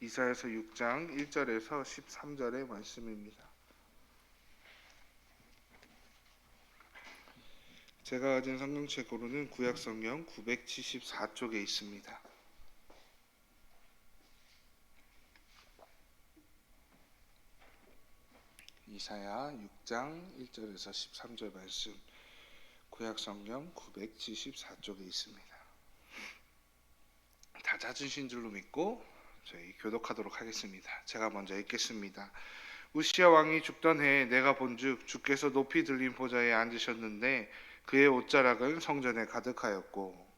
이사야서 6장 1절에서 13절의 말씀입니다. 제가 가진 성경책으로는 구약성경 974쪽에 있습니다. 이사야 6장 1절에서 13절 말씀, 구약성경 974쪽에 있습니다. 다 찾으신 줄로 믿고 저희 교독하도록 하겠습니다. 제가 먼저 읽겠습니다. 우시야 왕이 죽던 해에 내가 본즉 주께서 높이 들린 보좌에 앉으셨는데 그의 옷자락은 성전에 가득하였고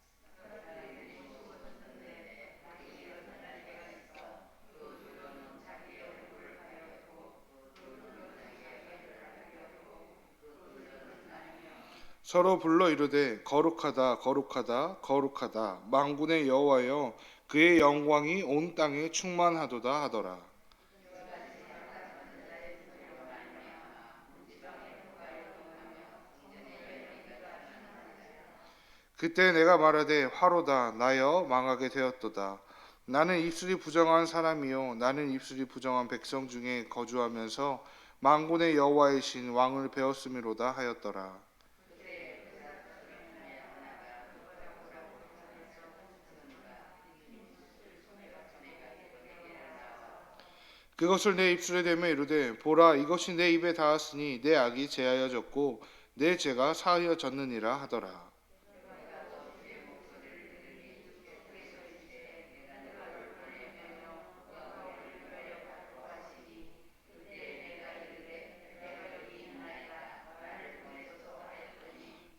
서로 불러 이르되 거룩하다 거룩하다 거룩하다 만군의 여호와여 그의 영광이 온 땅에 충만하도다 하더라. 그때 내가 말하되 화로다 나여 망하게 되었도다. 나는 입술이 부정한 사람이요 나는 입술이 부정한 백성 중에 거주하면서 만군의 여호와이신 왕을 배웠음이로다 하였더라. 그것을 내 입술에 대며 이르되 보라 이것이 내 입에 닿았으니 내 악이 제하여졌고 내 죄가 사하여졌느니라 하더라.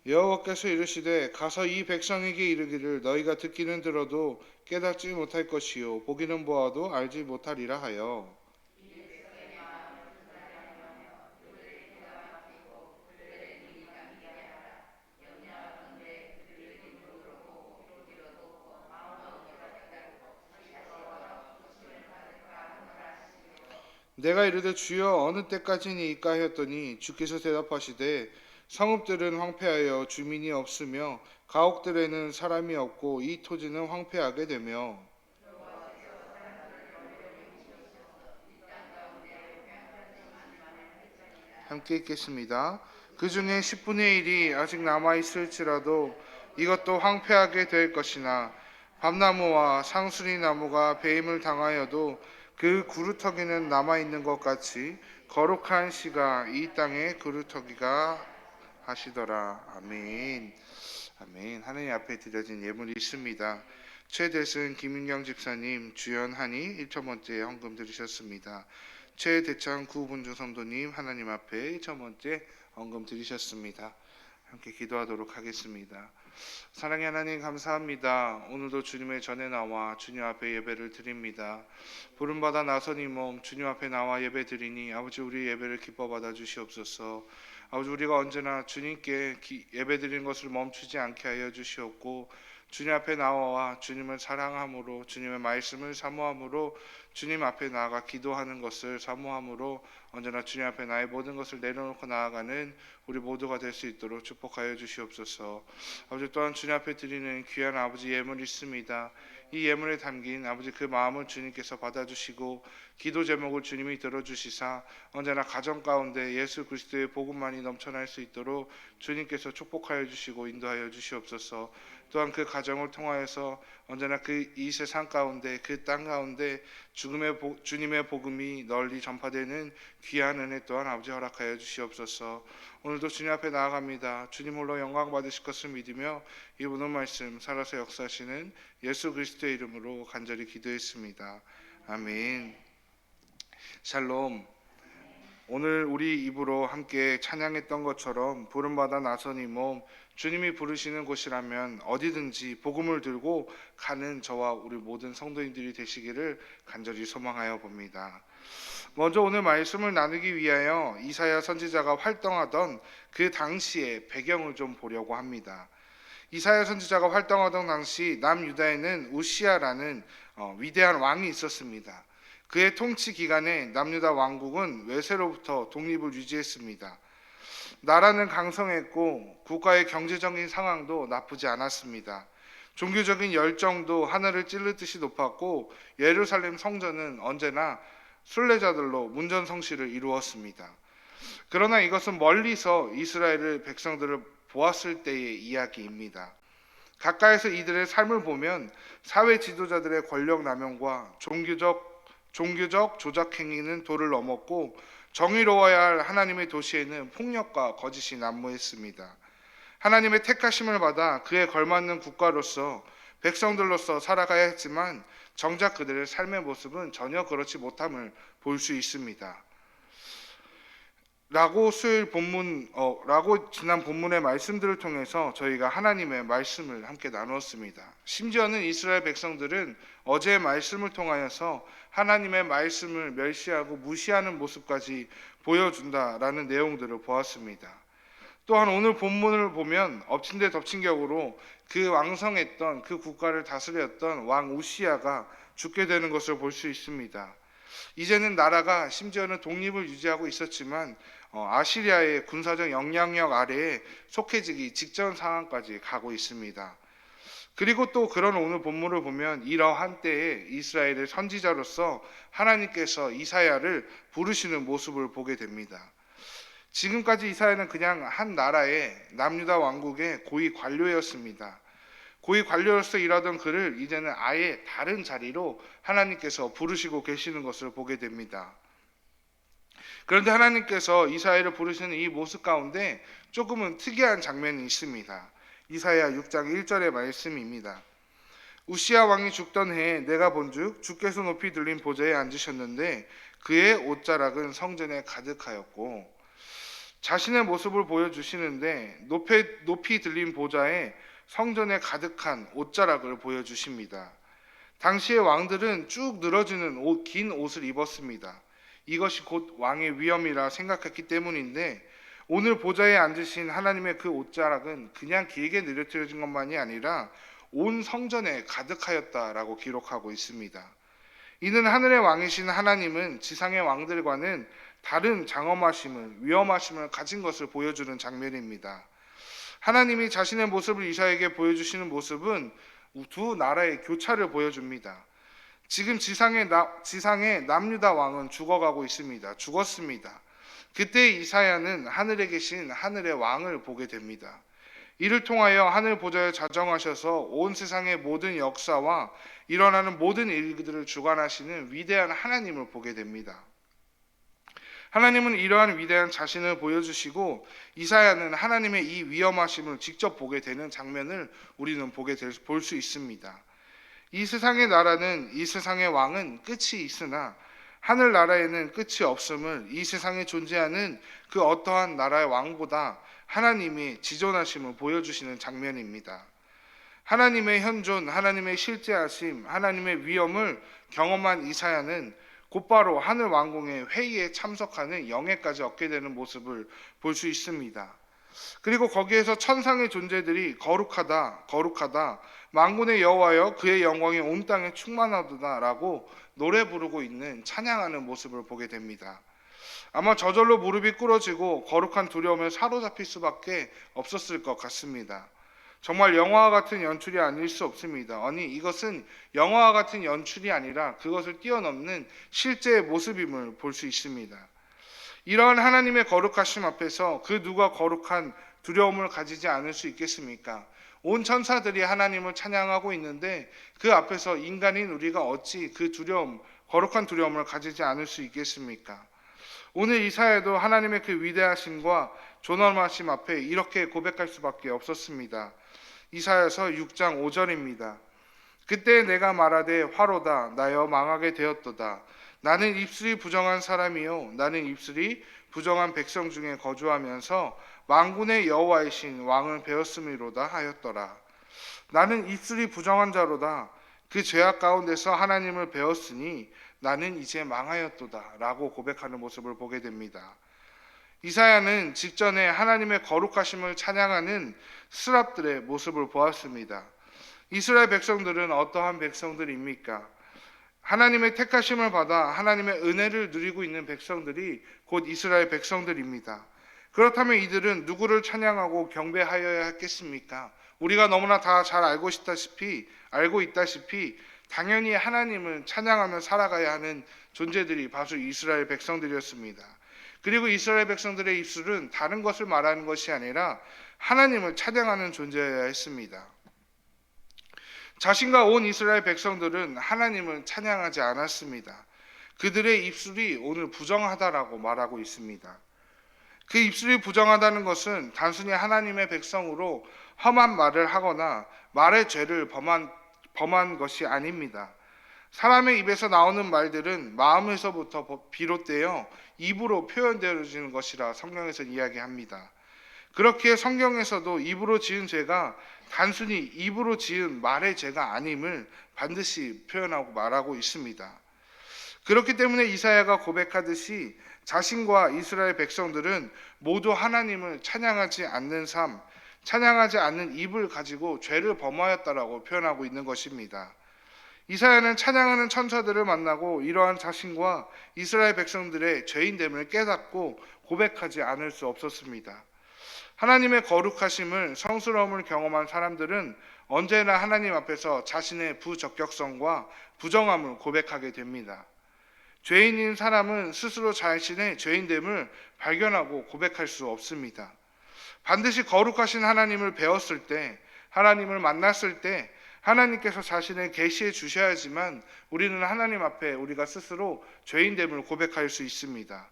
여호와께서 이르시되 가서 이 백성에게 이르기를 너희가 듣기는 들어도 깨닫지 못할 것이요 보기는 보아도 알지 못하리라 하여 내가 이르되 주여 어느 때까지니이까 하였더니 주께서 대답하시되 성읍들은 황폐하여 주민이 없으며 가옥들에는 사람이 없고 이 토지는 황폐하게 되며 함께 읽겠습니다. 그 중에 10분의 1이 아직 남아있을지라도 이것도 황폐하게 될 것이나 밤나무와 상수리 나무가 배임을 당하여도 그 구루터기는 남아있는 것 같이 거룩한 시가 이 땅에 구루터기가 하시더라. 아멘. 아멘. 하느님 앞에 드려진 예물이 있습니다. 최대승 김윤경 집사님, 주연하니 1,000번째 헌금 드리셨습니다. 최대창 구분주 성도님 하나님 앞에 1,000번째 헌금 드리셨습니다. 함께 기도하도록 하겠습니다. 사랑의 하나님 감사합니다. 오늘도 주님의 전에 나와 주님 앞에 예배를 드립니다. 부름받아 나선 이 몸 주님 앞에 나와 예배 드리니 아버지 우리 예배를 기뻐 받아 주시옵소서. 아버지 우리가 언제나 주님께 예배 드리는 것을 멈추지 않게 하여 주시옵고 주님 앞에 나와 주님을 사랑함으로 주님의 말씀을 사모함으로 주님 앞에 나아가 기도하는 것을 사모함으로 언제나 주님 앞에 나의 모든 것을 내려놓고 나아가는 우리 모두가 될 수 있도록 축복하여 주시옵소서. 아버지 또한 주님 앞에 드리는 귀한 아버지 예물이 있습니다. 이 예물에 담긴 아버지 그 마음을 주님께서 받아주시고 기도 제목을 주님이 들어주시사 언제나 가정 가운데 예수 그리스도의 복음만이 넘쳐날 수 있도록 주님께서 축복하여 주시고 인도하여 주시옵소서. 또한 그 가정을 통하여서 언제나 그 이 세상 가운데 그 땅 가운데 주님의 복음이 널리 전파되는 귀한 은혜 또한 아버지 허락하여 주시옵소서. 오늘도 주님 앞에 나아갑니다. 주님 홀로 영광 받으실 것을 믿으며 이 모든 말씀 살아서 역사하시는 예수 그리스도의 이름으로 간절히 기도했습니다. 아멘. 샬롬. 오늘 우리 입으로 함께 찬양했던 것처럼 부름받아 나선 이 몸 주님이 부르시는 곳이라면 어디든지 복음을 들고 가는 저와 우리 모든 성도님들이 되시기를 간절히 소망하여 봅니다. 먼저 오늘 말씀을 나누기 위하여 이사야 선지자가 활동하던 그 당시의 배경을 좀 보려고 합니다. 이사야 선지자가 활동하던 당시 남유다에는 우시야라는 위대한 왕이 있었습니다. 그의 통치 기간에 남유다 왕국은 외세로부터 독립을 유지했습니다. 나라는 강성했고 국가의 경제적인 상황도 나쁘지 않았습니다. 종교적인 열정도 하늘을 찌르듯이 높았고 예루살렘 성전은 언제나 순례자들로 문전성시를 이루었습니다. 그러나 이것은 멀리서 이스라엘 백성들을 보았을 때의 이야기입니다. 가까이서 이들의 삶을 보면 사회 지도자들의 권력 남용과 종교적 조작 행위는 도를 넘었고 정의로워야 할 하나님의 도시에는 폭력과 거짓이 난무했습니다. 하나님의 택하심을 받아 그에 걸맞는 국가로서 백성들로서 살아가야 했지만 정작 그들의 삶의 모습은 전혀 그렇지 못함을 볼 수 있습니다. 라고 지난 본문의 말씀들을 통해서 저희가 하나님의 말씀을 함께 나누었습니다. 심지어는 이스라엘 백성들은 어제의 말씀을 통하여서 하나님의 말씀을 멸시하고 무시하는 모습까지 보여준다라는 내용들을 보았습니다. 또한 오늘 본문을 보면 엎친 데 덮친 격으로 그 왕성했던 그 국가를 다스렸던 왕 우시야가 죽게 되는 것을 볼 수 있습니다. 이제는 나라가 심지어는 독립을 유지하고 있었지만 아시리아의 군사적 영향력 아래에 속해지기 직전 상황까지 가고 있습니다. 그리고 또 그런 오늘 본문을 보면 이러한 때에 이스라엘의 선지자로서 하나님께서 이사야를 부르시는 모습을 보게 됩니다. 지금까지 이사야는 그냥 한 나라의 남유다 왕국의 고위 관료였습니다. 고위 관료로서 일하던 그를 이제는 아예 다른 자리로 하나님께서 부르시고 계시는 것을 보게 됩니다. 그런데 하나님께서 이사야를 부르시는 이 모습 가운데 조금은 특이한 장면이 있습니다. 이사야 6장 1절의 말씀입니다. 우시야 왕이 죽던 해에 내가 본즉 주께서 높이 들린 보좌에 앉으셨는데 그의 옷자락은 성전에 가득하였고, 자신의 모습을 보여주시는데 높이 들린 보좌에 성전에 가득한 옷자락을 보여주십니다. 당시의 왕들은 쭉 늘어지는 긴 옷을 입었습니다. 이것이 곧 왕의 위엄이라 생각했기 때문인데 오늘 보좌에 앉으신 하나님의 그 옷자락은 그냥 길게 늘어뜨려진 것만이 아니라 온 성전에 가득하였다라고 기록하고 있습니다. 이는 하늘의 왕이신 하나님은 지상의 왕들과는 다른 장엄하심을, 위엄하심을 가진 것을 보여주는 장면입니다. 하나님이 자신의 모습을 이사야에게 보여주시는 모습은 두 나라의 교차를 보여줍니다. 지금 지상의 남유다 왕은 죽어가고 있습니다. 죽었습니다. 그때 이사야는 하늘에 계신 하늘의 왕을 보게 됩니다. 이를 통하여 하늘 보좌에 자정하셔서 온 세상의 모든 역사와 일어나는 모든 일들을 주관하시는 위대한 하나님을 보게 됩니다. 하나님은 이러한 위대한 자신을 보여주시고 이사야는 하나님의 이 위엄하심을 직접 보게 되는 장면을 우리는 볼 수 있습니다. 이 세상의 나라는, 이 세상의 왕은 끝이 있으나 하늘나라에는 끝이 없음을 이 세상에 존재하는 그 어떠한 나라의 왕보다 하나님이 지존하심을 보여주시는 장면입니다. 하나님의 현존, 하나님의 실제하심, 하나님의 위엄을 경험한 이사야는 곧바로 하늘 왕궁의 회의에 참석하는 영예까지 얻게 되는 모습을 볼 수 있습니다. 그리고 거기에서 천상의 존재들이 거룩하다, 거룩하다, 만군의 여호와여 그의 영광이 온 땅에 충만하도다라고 노래 부르고 있는 찬양하는 모습을 보게 됩니다. 아마 저절로 무릎이 꿇어지고 거룩한 두려움에 사로잡힐 수밖에 없었을 것 같습니다. 정말 영화와 같은 연출이 아닐 수 없습니다. 아니, 이것은 영화와 같은 연출이 아니라 그것을 뛰어넘는 실제의 모습임을 볼 수 있습니다. 이러한 하나님의 거룩하심 앞에서 그 누가 거룩한 두려움을 가지지 않을 수 있겠습니까? 온 천사들이 하나님을 찬양하고 있는데 그 앞에서 인간인 우리가 어찌 그 거룩한 두려움을 가지지 않을 수 있겠습니까? 오늘 이사야도 하나님의 그 위대하심과 존엄하심 앞에 이렇게 고백할 수밖에 없었습니다. 이사야서 6장 5절입니다. 그때 내가 말하되 화로다 나여 망하게 되었도다. 나는 입술이 부정한 사람이요 나는 입술이 부정한 백성 중에 거주하면서 만군의 여호와이신 왕을 배웠음이로다 하였더라. 나는 입술이 부정한 자로다. 그 죄악 가운데서 하나님을 배웠으니 나는 이제 망하였도다 라고 고백하는 모습을 보게 됩니다. 이사야는 직전에 하나님의 거룩하심을 찬양하는 스랍들의 모습을 보았습니다. 이스라엘 백성들은 어떠한 백성들입니까? 하나님의 택하심을 받아 하나님의 은혜를 누리고 있는 백성들이 곧 이스라엘 백성들입니다. 그렇다면 이들은 누구를 찬양하고 경배하여야 했겠습니까? 우리가 너무나 다 잘 알고 있다시피 당연히 하나님을 찬양하며 살아가야 하는 존재들이 바로 이스라엘 백성들이었습니다. 그리고 이스라엘 백성들의 입술은 다른 것을 말하는 것이 아니라 하나님을 찬양하는 존재여야 했습니다. 자신과 온 이스라엘 백성들은 하나님을 찬양하지 않았습니다. 그들의 입술이 오늘 부정하다라고 말하고 있습니다. 그 입술이 부정하다는 것은 단순히 하나님의 백성으로 험한 말을 하거나 말의 죄를 범한 것이 아닙니다. 사람의 입에서 나오는 말들은 마음에서부터 비롯되어 입으로 표현되어지는 것이라 성경에서 이야기합니다. 그렇기에 성경에서도 입으로 지은 죄가 단순히 입으로 지은 말의 죄가 아님을 반드시 표현하고 말하고 있습니다. 그렇기 때문에 이사야가 고백하듯이 자신과 이스라엘 백성들은 모두 하나님을 찬양하지 않는 삶, 찬양하지 않는 입을 가지고 죄를 범하였다라고 표현하고 있는 것입니다. 이사야는 찬양하는 천사들을 만나고 이러한 자신과 이스라엘 백성들의 죄인됨을 깨닫고 고백하지 않을 수 없었습니다. 하나님의 거룩하심을, 성스러움을 경험한 사람들은 언제나 하나님 앞에서 자신의 부적격성과 부정함을 고백하게 됩니다. 죄인인 사람은 스스로 자신의 죄인됨을 발견하고 고백할 수 없습니다. 반드시 거룩하신 하나님을 배웠을 때, 하나님을 만났을 때 하나님께서 자신을 계시해 주셔야지만 우리는 하나님 앞에 우리가 스스로 죄인됨을 고백할 수 있습니다.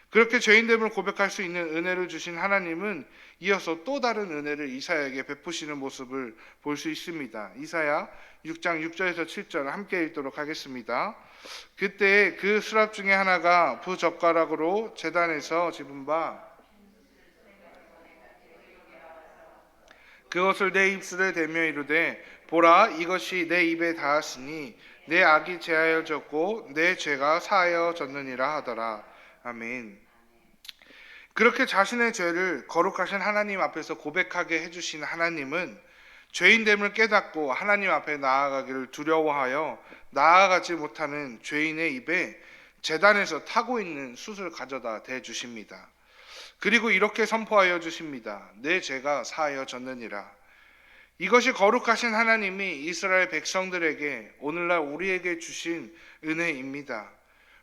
그렇게 죄인됨을 고백할 수 있는 은혜를 주신 하나님은 이어서 또 다른 은혜를 이사야에게 베푸시는 모습을 볼 수 있습니다. 이사야 6장 6절에서 7절 함께 읽도록 하겠습니다. 그때 그 수랍 중에 하나가 부젓가락으로 제단에서 집은 바 그것을 내 입술에 대며 이르되 보라 이것이 내 입에 닿았으니 내 악이 제하여졌고 내 죄가 사하여졌느니라 하더라. 아멘. 그렇게 자신의 죄를 거룩하신 하나님 앞에서 고백하게 해주신 하나님은 죄인됨을 깨닫고 하나님 앞에 나아가기를 두려워하여 나아가지 못하는 죄인의 입에 제단에서 타고 있는 숯을 가져다 대주십니다. 그리고 이렇게 선포하여 주십니다. 내 죄가 사하여졌느니라. 이것이 거룩하신 하나님이 이스라엘 백성들에게 오늘날 우리에게 주신 은혜입니다.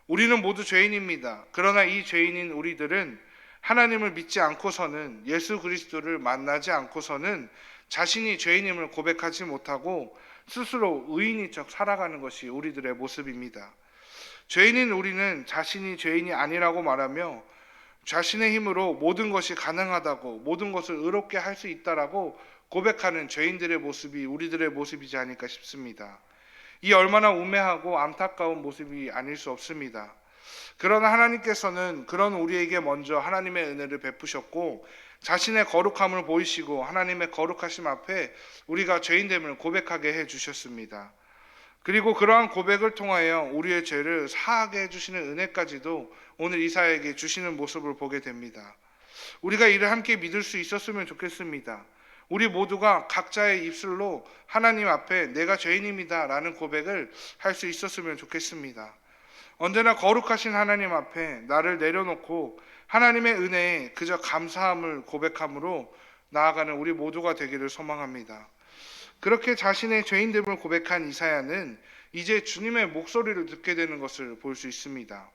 우리는 모두 죄인입니다. 그러나 이 죄인인 우리들은 하나님을 믿지 않고서는, 예수 그리스도를 만나지 않고서는 자신이 죄인임을 고백하지 못하고 스스로 의인인 척 살아가는 것이 우리들의 모습입니다. 죄인인 우리는 자신이 죄인이 아니라고 말하며 자신의 힘으로 모든 것이 가능하다고, 모든 것을 의롭게 할 수 있다라고 고백하는 죄인들의 모습이 우리들의 모습이지 않을까 싶습니다. 이 얼마나 우매하고 안타까운 모습이 아닐 수 없습니다. 그러나 하나님께서는 그런 우리에게 먼저 하나님의 은혜를 베푸셨고 자신의 거룩함을 보이시고 하나님의 거룩하심 앞에 우리가 죄인됨을 고백하게 해주셨습니다. 그리고 그러한 고백을 통하여 우리의 죄를 사하게 해주시는 은혜까지도 오늘 이사야에게 주시는 모습을 보게 됩니다. 우리가 이를 함께 믿을 수 있었으면 좋겠습니다. 우리 모두가 각자의 입술로 하나님 앞에 내가 죄인입니다 라는 고백을 할 수 있었으면 좋겠습니다. 언제나 거룩하신 하나님 앞에 나를 내려놓고 하나님의 은혜에 그저 감사함을 고백함으로 나아가는 우리 모두가 되기를 소망합니다. 그렇게 자신의 죄인됨을 고백한 이사야는 이제 주님의 목소리를 듣게 되는 것을 볼 수 있습니다.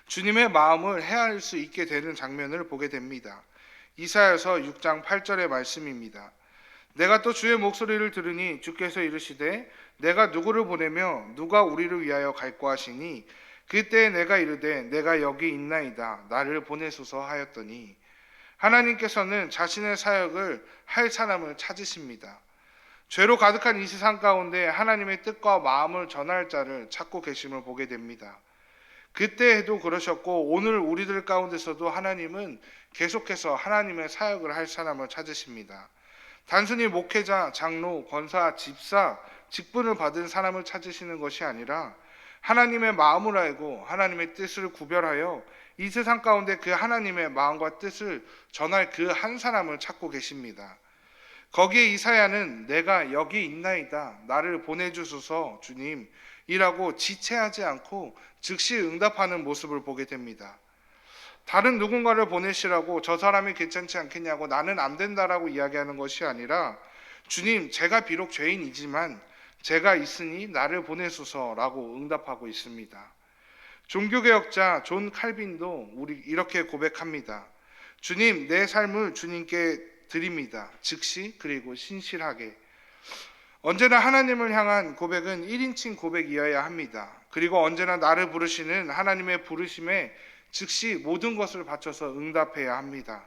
주님의 마음을 헤아릴 수 있게 되는 장면을 보게 됩니다. 이사야서 6장 8절의 말씀입니다. 내가 또 주의 목소리를 들으니 주께서 이르시되 내가 누구를 보내며 누가 우리를 위하여 갈까 하시니 그때 내가 이르되 내가 여기 있나이다 나를 보내소서 하였더니 하나님께서는 자신의 사역을 할 사람을 찾으십니다. 죄로 가득한 이 세상 가운데 하나님의 뜻과 마음을 전할 자를 찾고 계심을 보게 됩니다. 그때에도 그러셨고 오늘 우리들 가운데서도 하나님은 계속해서 하나님의 사역을 할 사람을 찾으십니다. 단순히 목회자, 장로, 권사, 집사, 직분을 받은 사람을 찾으시는 것이 아니라 하나님의 마음을 알고 하나님의 뜻을 구별하여 이 세상 가운데 그 하나님의 마음과 뜻을 전할 그 한 사람을 찾고 계십니다. 거기에 이사야는 내가 여기 있나이다 나를 보내주소서 주님 이라고 지체하지 않고 즉시 응답하는 모습을 보게 됩니다. 다른 누군가를 보내시라고 저 사람이 괜찮지 않겠냐고 나는 안 된다라고 이야기하는 것이 아니라 주님, 제가 비록 죄인이지만 제가 있으니 나를 보내소서라고 응답하고 있습니다. 종교개혁자 존 칼빈도 우리 이렇게 고백합니다. 주님, 내 삶을 주님께 드립니다. 즉시 그리고 신실하게. 언제나 하나님을 향한 고백은 1인칭 고백이어야 합니다. 그리고 언제나 나를 부르시는 하나님의 부르심에 즉시 모든 것을 바쳐서 응답해야 합니다.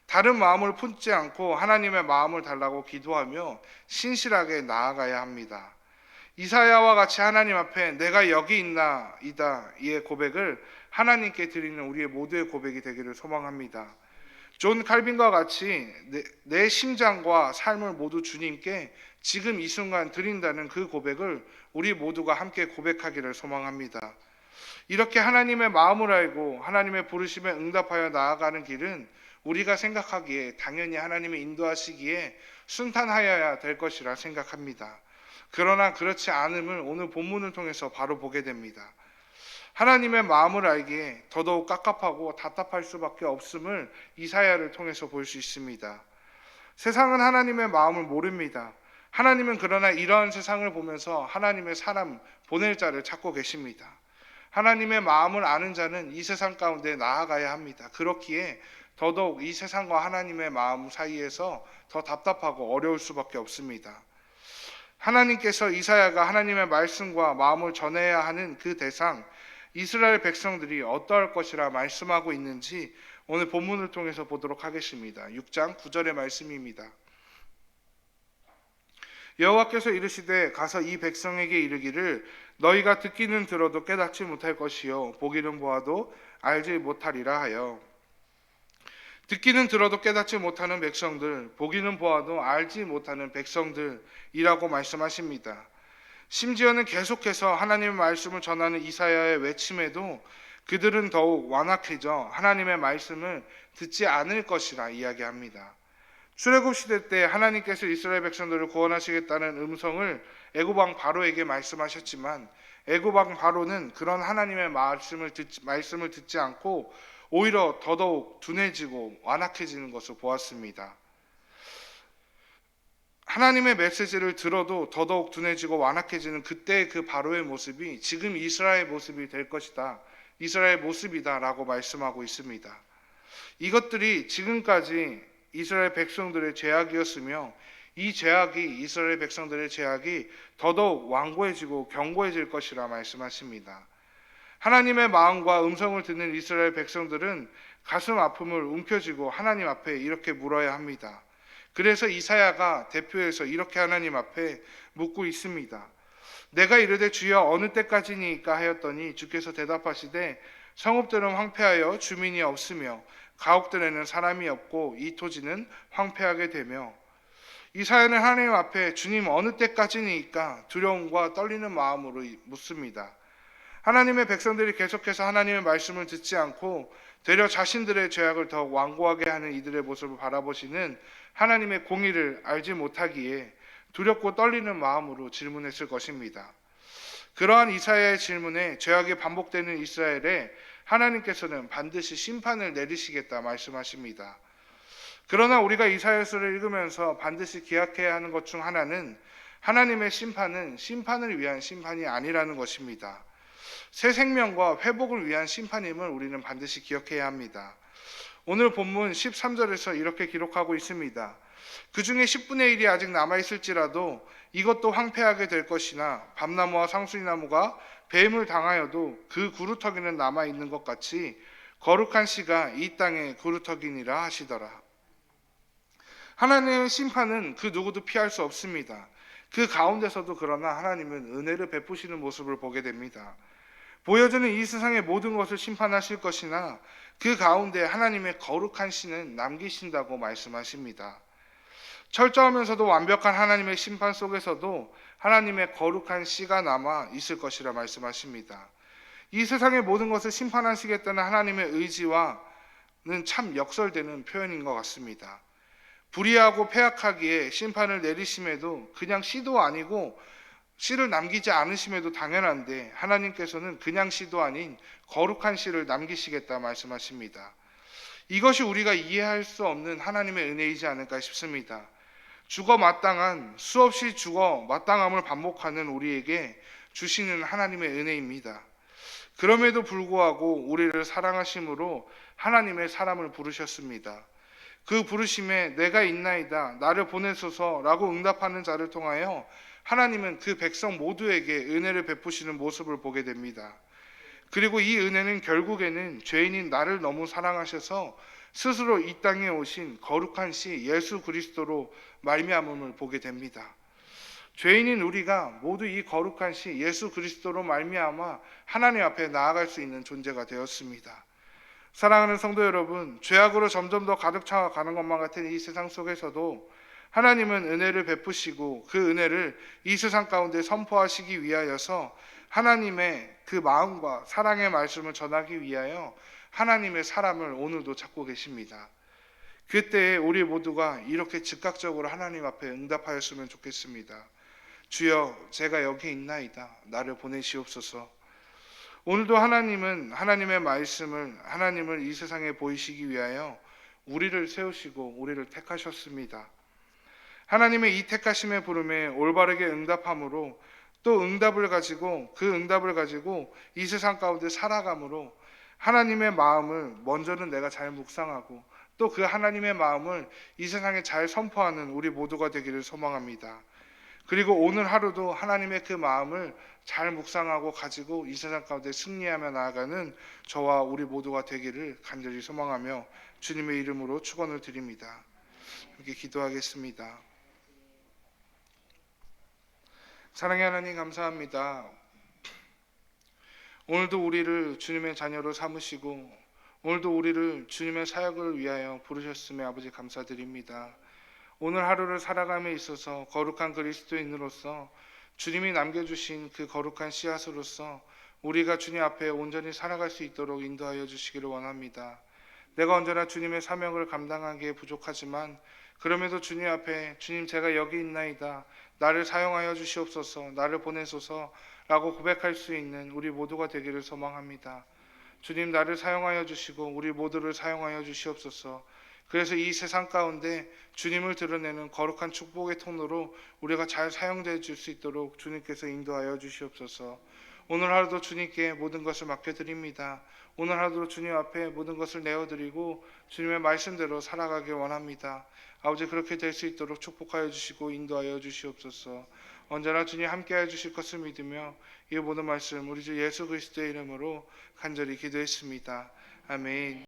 다른 마음을 품지 않고 하나님의 마음을 달라고 기도하며 신실하게 나아가야 합니다. 이사야와 같이 하나님 앞에 내가 여기 있나이다 이의 고백을 하나님께 드리는 우리의 모두의 고백이 되기를 소망합니다. 존 칼빈과 같이 내 심장과 삶을 모두 주님께 지금 이 순간 드린다는 그 고백을 우리 모두가 함께 고백하기를 소망합니다. 이렇게 하나님의 마음을 알고 하나님의 부르심에 응답하여 나아가는 길은 우리가 생각하기에 당연히 하나님의 인도하시기에 순탄하여야 될 것이라 생각합니다. 그러나 그렇지 않음을 오늘 본문을 통해서 바로 보게 됩니다. 하나님의 마음을 알기에 더더욱 깝깝하고 답답할 수밖에 없음을 이사야를 통해서 볼 수 있습니다. 세상은 하나님의 마음을 모릅니다. 하나님은 그러나 이러한 세상을 보면서 하나님의 사람 보낼 자를 찾고 계십니다. 하나님의 마음을 아는 자는 이 세상 가운데 나아가야 합니다. 그렇기에 더더욱 이 세상과 하나님의 마음 사이에서 더 답답하고 어려울 수밖에 없습니다. 하나님께서 이사야가 하나님의 말씀과 마음을 전해야 하는 그 대상, 이스라엘 백성들이 어떠할 것이라 말씀하고 있는지 오늘 본문을 통해서 보도록 하겠습니다. 6장 9절의 말씀입니다. 여호와께서 이르시되 가서 이 백성에게 이르기를 너희가 듣기는 들어도 깨닫지 못할 것이요 보기는 보아도 알지 못하리라 하여. 듣기는 들어도 깨닫지 못하는 백성들, 보기는 보아도 알지 못하는 백성들이라고 말씀하십니다. 심지어는 계속해서 하나님의 말씀을 전하는 이사야의 외침에도 그들은 더욱 완악해져 하나님의 말씀을 듣지 않을 것이라 이야기합니다. 출애굽 시대 때 하나님께서 이스라엘 백성들을 구원하시겠다는 음성을 애굽 왕 바로에게 말씀하셨지만 애굽 왕 바로는 그런 하나님의 말씀을 듣지 않고 오히려 더더욱 둔해지고 완악해지는 것을 보았습니다. 하나님의 메시지를 들어도 더더욱 둔해지고 완악해지는 그때의 그 바로의 모습이 지금 이스라엘 모습이 될 것이다. 이스라엘 모습이다 라고 말씀하고 있습니다. 이것들이 지금까지 이스라엘 백성들의 죄악이었으며 이 죄악이 이스라엘 백성들의 죄악이 더더욱 완고해지고 견고해질 것이라 말씀하십니다. 하나님의 마음과 음성을 듣는 이스라엘 백성들은 가슴 아픔을 움켜쥐고 하나님 앞에 이렇게 물어야 합니다. 그래서 이사야가 대표해서 이렇게 하나님 앞에 묻고 있습니다. 내가 이르되 주여 어느 때까지니까 하였더니 주께서 대답하시되 성읍들은 황폐하여 주민이 없으며 가옥들에는 사람이 없고 이 토지는 황폐하게 되며. 이사야는 하나님 앞에 주님 어느 때까지니까 두려움과 떨리는 마음으로 묻습니다. 하나님의 백성들이 계속해서 하나님의 말씀을 듣지 않고 되려 자신들의 죄악을 더욱 완고하게 하는 이들의 모습을 바라보시는 하나님의 공의를 알지 못하기에 두렵고 떨리는 마음으로 질문했을 것입니다. 그러한 이사야의 질문에 죄악이 반복되는 이스라엘에 하나님께서는 반드시 심판을 내리시겠다 말씀하십니다. 그러나 우리가 이사야서를 읽으면서 반드시 기억해야 하는 것 중 하나는 하나님의 심판은 심판을 위한 심판이 아니라는 것입니다. 새 생명과 회복을 위한 심판임을 우리는 반드시 기억해야 합니다. 오늘 본문 13절에서 이렇게 기록하고 있습니다. 그 중에 10분의 1이 아직 남아있을지라도 이것도 황폐하게 될 것이나 밤나무와 상수리나무가 뱀을 당하여도 그 구루터기는 남아있는 것 같이 거룩한 씨가 이 땅에 구루터기니라 하시더라. 하나님의 심판은 그 누구도 피할 수 없습니다. 그 가운데서도 그러나 하나님은 은혜를 베푸시는 모습을 보게 됩니다. 보여주는 이 세상의 모든 것을 심판하실 것이나 그 가운데 하나님의 거룩한 씨는 남기신다고 말씀하십니다. 철저하면서도 완벽한 하나님의 심판 속에서도 하나님의 거룩한 씨가 남아 있을 것이라 말씀하십니다. 이 세상의 모든 것을 심판하시겠다는 하나님의 의지와는 참 역설되는 표현인 것 같습니다. 불의하고 패악하기에 심판을 내리심에도 그냥 씨도 아니고 씨를 남기지 않으심에도 당연한데 하나님께서는 그냥 씨도 아닌 거룩한 씨를 남기시겠다 말씀하십니다. 이것이 우리가 이해할 수 없는 하나님의 은혜이지 않을까 싶습니다. 죽어 마땅한 수없이 죽어 마땅함을 반복하는 우리에게 주시는 하나님의 은혜입니다. 그럼에도 불구하고 우리를 사랑하심으로 하나님의 사람을 부르셨습니다. 그 부르심에 내가 있나이다 나를 보내소서라고 응답하는 자를 통하여 하나님은 그 백성 모두에게 은혜를 베푸시는 모습을 보게 됩니다. 그리고 이 은혜는 결국에는 죄인인 나를 너무 사랑하셔서 스스로 이 땅에 오신 거룩한 시 예수 그리스도로 말미암음을 보게 됩니다. 죄인인 우리가 모두 이 거룩한 시 예수 그리스도로 말미암아 하나님 앞에 나아갈 수 있는 존재가 되었습니다. 사랑하는 성도 여러분, 죄악으로 점점 더 가득 차가는 것만 같은 이 세상 속에서도 하나님은 은혜를 베푸시고 그 은혜를 이 세상 가운데 선포하시기 위하여서 하나님의 그 마음과 사랑의 말씀을 전하기 위하여 하나님의 사람을 오늘도 찾고 계십니다. 그때에 우리 모두가 이렇게 즉각적으로 하나님 앞에 응답하였으면 좋겠습니다. 주여, 제가 여기 있나이다. 나를 보내시옵소서. 오늘도 하나님은 하나님의 말씀을, 하나님을 이 세상에 보이시기 위하여 우리를 세우시고 우리를 택하셨습니다. 하나님의 이 택하심의 부름에 올바르게 응답함으로 또 응답을 가지고 그 응답을 가지고 이 세상 가운데 살아감으로 하나님의 마음을 먼저는 내가 잘 묵상하고 또 그 하나님의 마음을 이 세상에 잘 선포하는 우리 모두가 되기를 소망합니다. 그리고 오늘 하루도 하나님의 그 마음을 잘 묵상하고 가지고 이 세상 가운데 승리하며 나아가는 저와 우리 모두가 되기를 간절히 소망하며 주님의 이름으로 축원을 드립니다. 함께 기도하겠습니다. 사랑의 하나님 감사합니다. 오늘도 우리를 주님의 자녀로 삼으시고 오늘도 우리를 주님의 사역을 위하여 부르셨음에 아버지 감사드립니다. 오늘 하루를 살아감에 있어서 거룩한 그리스도인으로서 주님이 남겨주신 그 거룩한 씨앗으로서 우리가 주님 앞에 온전히 살아갈 수 있도록 인도하여 주시기를 원합니다. 내가 언제나 주님의 사명을 감당하기에 부족하지만 그럼에도 주님 앞에 주님 제가 여기 있나이다. 나를 사용하여 주시옵소서. 나를 보내소서 라고 고백할 수 있는 우리 모두가 되기를 소망합니다. 주님 나를 사용하여 주시고 우리 모두를 사용하여 주시옵소서. 그래서 이 세상 가운데 주님을 드러내는 거룩한 축복의 통로로 우리가 잘 사용되어 줄 수 있도록 주님께서 인도하여 주시옵소서. 오늘 하루도 주님께 모든 것을 맡겨드립니다. 오늘 하루도 주님 앞에 모든 것을 내어드리고 주님의 말씀대로 살아가길 원합니다. 아버지 그렇게 될 수 있도록 축복하여 주시고 인도하여 주시옵소서. 언제나 주님 함께하여 주실 것을 믿으며 이 모든 말씀 우리 주 예수 그리스도의 이름으로 간절히 기도했습니다. 아멘.